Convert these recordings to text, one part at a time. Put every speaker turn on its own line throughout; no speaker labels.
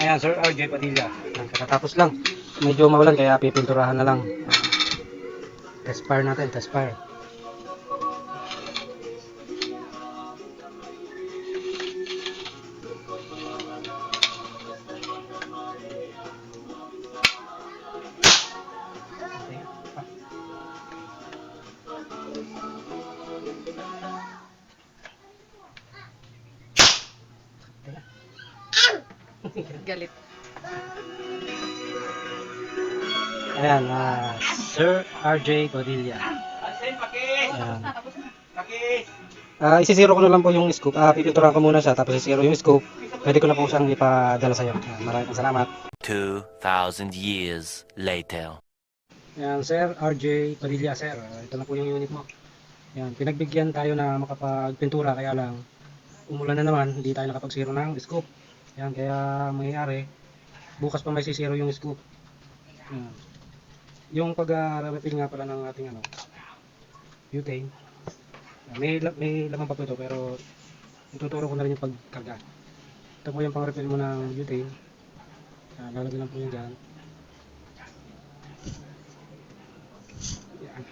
Ayan, Sir RJ Padilla. Ayan, katatapos lang. Medyo mawalan kaya pipinturahan na lang. Test fire natin, test fire.
Galit.
Ayan, Sir RJ Padilla. Ayan. Isisiro ko na lang po yung scoop. Pipinturahan ko muna siya, tapos isisiro yung scoop. Pwede ko na po siyang ipadala sa'yo. Maraming salamat.
2,000 years later.
Ayan, Sir RJ Padilla, sir. Ito na po yung unit mo. Ayan, pinagbigyan tayo na makapagpintura, kaya lang umulan na naman, hindi tayo nakapagsiro ng scoop. Ayan, kaya mangyayari, bukas pa may sisiro yung scoop. Ayan. Yung pag-refill nga pala ng ating butane, may laman pa po ito, pero ituturo ko na rin yung pagkarga. Ito po yung pang-refill mo ng butane. Lalagyan lang po yun dyan. Yan.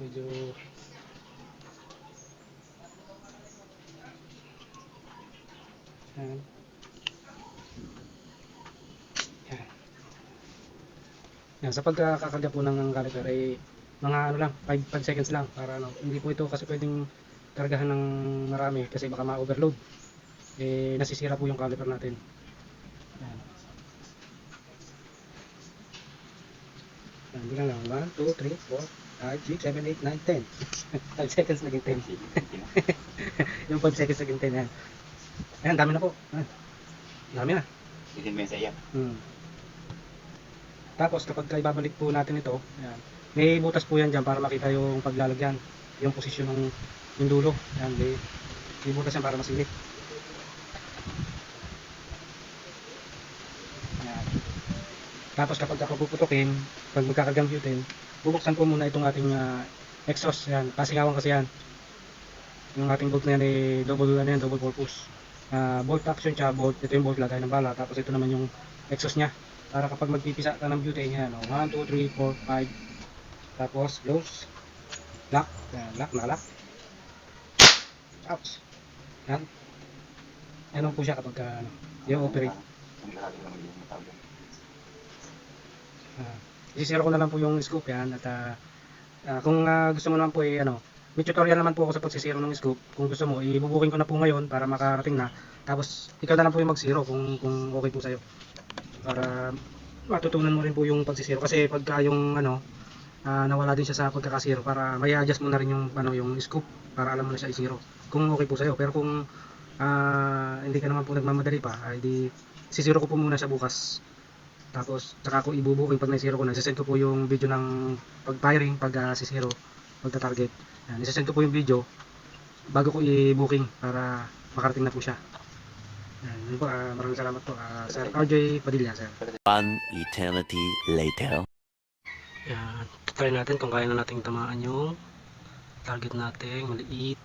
Medyo yan. Yan. Yan. Sa pagkakakarga po ng caliper ay mga ano lang, 5 seconds lang para hindi po ito kasi pwedeng kargahan ng marami kasi baka ma-overload. Nasisira po yung caliper natin. Yan. Hindi lang 1, 2, 3, 4, 5, 6, 7, 8, 9, 10. 5 seconds naging 10. Yung 5 seconds naging 10 yan. Ayan, dami na po. Ayan. Dami na.
Bitin mo yan sa iya.
Tapos kapag ibabalik po natin ito, ayan, may butas po yan dyan para makita yung paglalagyan, yung posisyon ng yung dulo. Ayan, may butas yan para masilip. Ayan. Tapos kapag puputukin, pag magkakagang butane, bubuksan ko muna itong ating exhaust. Ayan, pasingawan kasi yan. Yung ating bolt na yan ay double purpose. Bolt action siya, bolt, ito yung bolt lagay ng bala, tapos ito naman yung exhaust nya para kapag magpipisa ka ng butane yan, 1, 2, 3, 4, 5, tapos close, lock, lock na lock, ouch, yan, yan po siya kapag i-operate. Isisira ko na lang po yung scoop yan at kung gusto mo naman po may tutorial naman po ako sa pagsisiro ng scoop. Kung gusto mo, ibubukin ko na po ngayon para makarating na. Tapos, ikaw na lang po yung magsiro kung okay po sa'yo. Para matutunan mo rin po yung pagsisiro. Kasi pagka yung nawala din siya sa pagkakasiro, para may adjust mo na rin yung, yung scoop para alam mo na siya isiro. Kung okay po sa'yo. Pero kung hindi ka naman po nagmamadali pa, ay di sisiro ko po muna siya bukas. Tapos, saka ko ibubukin pag naisiro ko na. Isasend ko po yung video ng pag-firing, pag-sisiro, pagta-target. Yan, isasend ko po yung video bago ko i-booking para makarating na po siya. Yan, yun po, maraming salamat po. Sir RJ Padilla, sir.
One eternity later.
Yan, try natin kung kaya na nating tamaan yung target natin, maliit.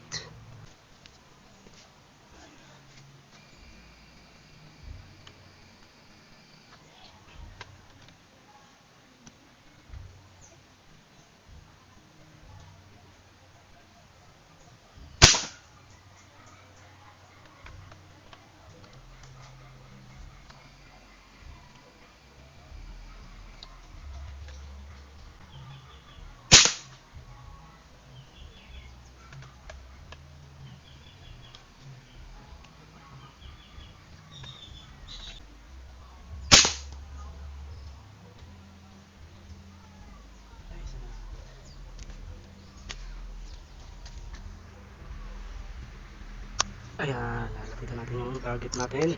Ayan, lalapitan natin yung target natin.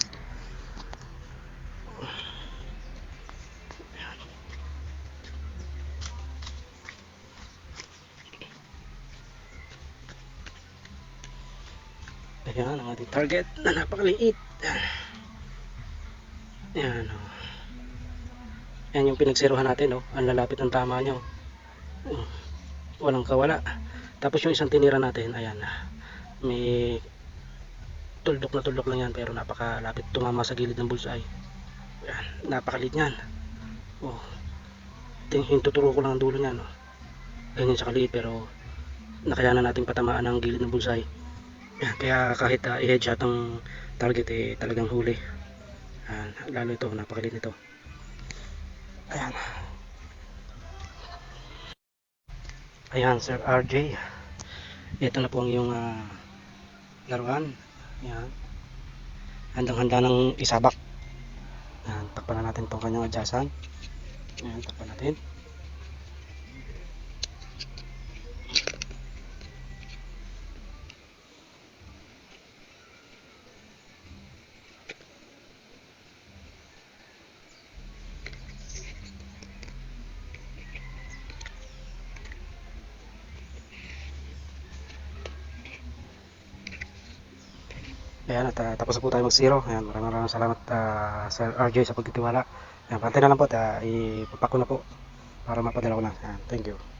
Ayan ang ating target na napakaliit. Ayan o. Ayan yung pinagsiruhan natin o. Ang lalapit ang tama nyo. Walang kawala. Tapos yung isang tinira natin, ayan na. May tuldok na tuldok lang yan pero napakalapit tumama sa gilid ng bullseye. napakaliit niyan. Oh, yung tuturo ko lang ang dulo niyan. Oh. Ganyan siya kaliit pero nakayanan natin patamaan ang gilid ng bullseye. Yan, kaya kahit i-headshot ang target talagang huli. Yan, lalo ito, napakaliit nito. Ayan. Ayan, Sir RJ. Ito na po ang iyong laruan. Ayan. Handang-handa ng isabak. Ayan, takpan na natin itong kanyang adyasan. Ayan, takpan natin. Ayan, at tapos na po tayo mag-zero. Ayan, maraming salamat Sir RJ sa pagtitiwala. Ayan, pantay na lang po at ipapako na po para mapadala ko na. Ayan, thank you.